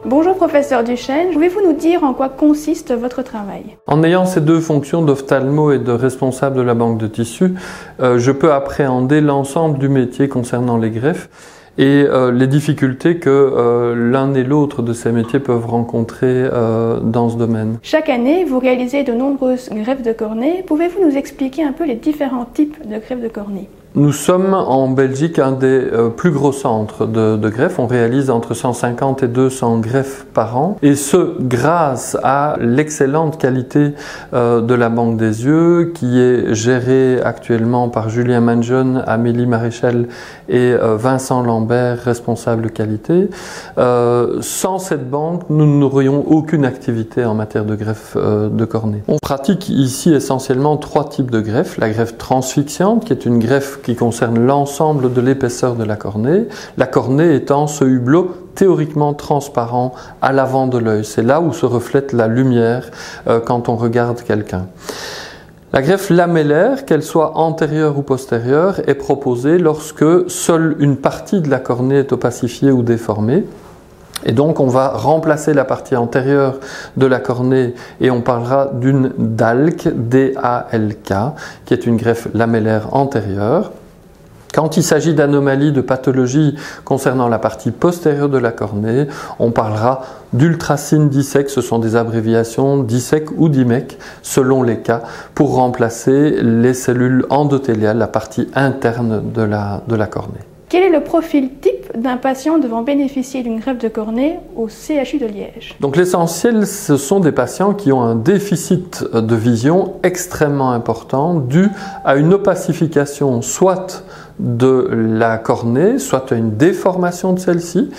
Bonjour professeur Duchesne, pouvez-vous nous dire en quoi consiste votre travail? En ayant ces deux fonctions d'ophtalmo et de responsable de la banque de tissus, je peux appréhender l'ensemble du métier concernant les greffes et les difficultés que l'un et l'autre de ces métiers peuvent rencontrer dans ce domaine. Chaque année, vous réalisez de nombreuses greffes de cornée. Pouvez-vous nous expliquer un peu les différents types de greffes de cornée? Nous sommes en Belgique un des plus gros centres de greffes. On réalise entre 150 et 200 greffes par an. Et ce, grâce à l'excellente qualité de la Banque des Yeux, qui est gérée actuellement par Julien Manjon, Amélie Maréchal et Vincent Lambert, responsable qualité. Sans cette banque, nous n'aurions aucune activité en matière de greffe de cornée. On pratique ici essentiellement trois types de greffes. La greffe transfixiante, qui est une greffe qui concerne l'ensemble de l'épaisseur de la cornée étant ce hublot théoriquement transparent à l'avant de l'œil. C'est là où se reflète la lumière quand on regarde quelqu'un. La greffe lamellaire, qu'elle soit antérieure ou postérieure, est proposée lorsque seule une partie de la cornée est opacifiée ou déformée. Et donc on va remplacer la partie antérieure de la cornée et on parlera d'une DALK, D-A-L-K, qui est une greffe lamellaire antérieure. Quand il s'agit d'anomalies, de pathologies concernant la partie postérieure de la cornée, on parlera d'ultracine dissect, ce sont des abréviations dissect ou DIMEC selon les cas, pour remplacer les cellules endothéliales, la partie interne de la cornée. Quel est le profil type d'un patient devant bénéficier d'une greffe de cornée au CHU de Liège? Donc l'essentiel, ce sont des patients qui ont un déficit de vision extrêmement important dû à une opacification soit de la cornée, soit à une déformation de celle-ci.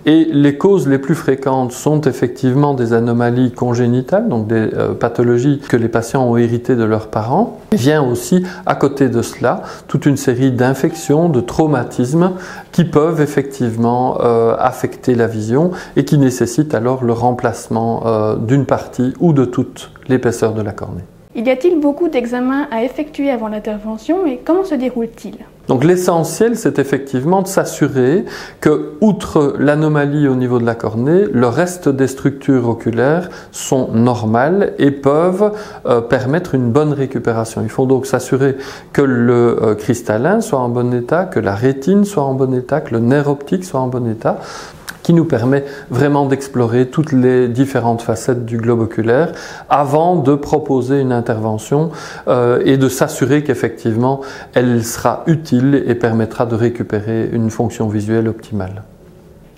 Et les causes les plus fréquentes sont effectivement des anomalies congénitales, donc des pathologies que les patients ont héritées de leurs parents. Il vient aussi, à côté de cela, toute une série d'infections, de traumatismes qui peuvent effectivement affecter la vision et qui nécessitent alors le remplacement d'une partie ou de toute l'épaisseur de la cornée. Y a-t-il beaucoup d'examens à effectuer avant l'intervention et comment se déroule-t-il? Donc l'essentiel, c'est effectivement de s'assurer que, outre l'anomalie au niveau de la cornée, le reste des structures oculaires sont normales et peuvent permettre une bonne récupération. Il faut donc s'assurer que le cristallin soit en bon état, que la rétine soit en bon état, que le nerf optique soit en bon état, qui nous permet vraiment d'explorer toutes les différentes facettes du globe oculaire avant de proposer une intervention et de s'assurer qu'effectivement elle sera utile et permettra de récupérer une fonction visuelle optimale.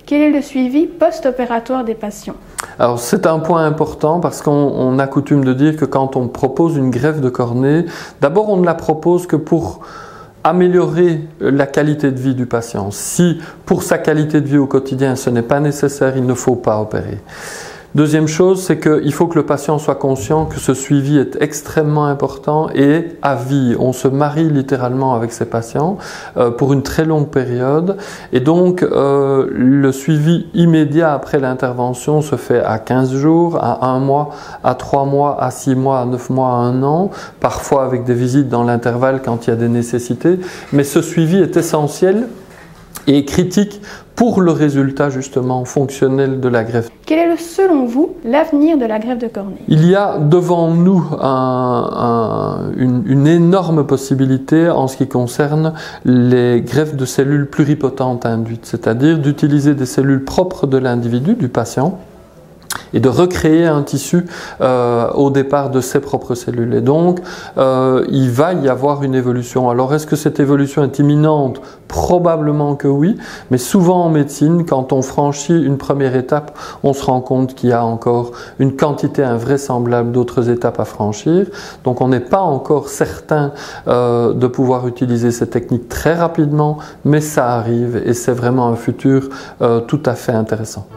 Quel est le suivi post-opératoire des patients? Alors c'est un point important parce qu'on a coutume de dire que quand on propose une greffe de cornée, d'abord on ne la propose que pour améliorer la qualité de vie du patient. Si pour sa qualité de vie au quotidien ce n'est pas nécessaire, il ne faut pas opérer. Deuxième chose, c'est qu'il faut que le patient soit conscient que ce suivi est extrêmement important et à vie. On se marie littéralement avec ces patients pour une très longue période et donc le suivi immédiat après l'intervention se fait à 15 jours, à 1 mois, à 3 mois, à 6 mois, à 9 mois, à 1 an, parfois avec des visites dans l'intervalle quand il y a des nécessités. Mais ce suivi est essentiel et critique pour le résultat justement fonctionnel de la greffe. Quel est selon vous l'avenir de la greffe de cornée? Il y a devant nous une énorme possibilité en ce qui concerne les greffes de cellules pluripotentes induites, c'est-à-dire d'utiliser des cellules propres de l'individu, du patient, et de recréer un tissu au départ de ses propres cellules. Et donc, il va y avoir une évolution. Alors, est-ce que cette évolution est imminente? Probablement que oui, mais souvent en médecine, quand on franchit une première étape, on se rend compte qu'il y a encore une quantité invraisemblable d'autres étapes à franchir. Donc, on n'est pas encore certain de pouvoir utiliser ces techniques très rapidement, mais ça arrive et c'est vraiment un futur tout à fait intéressant.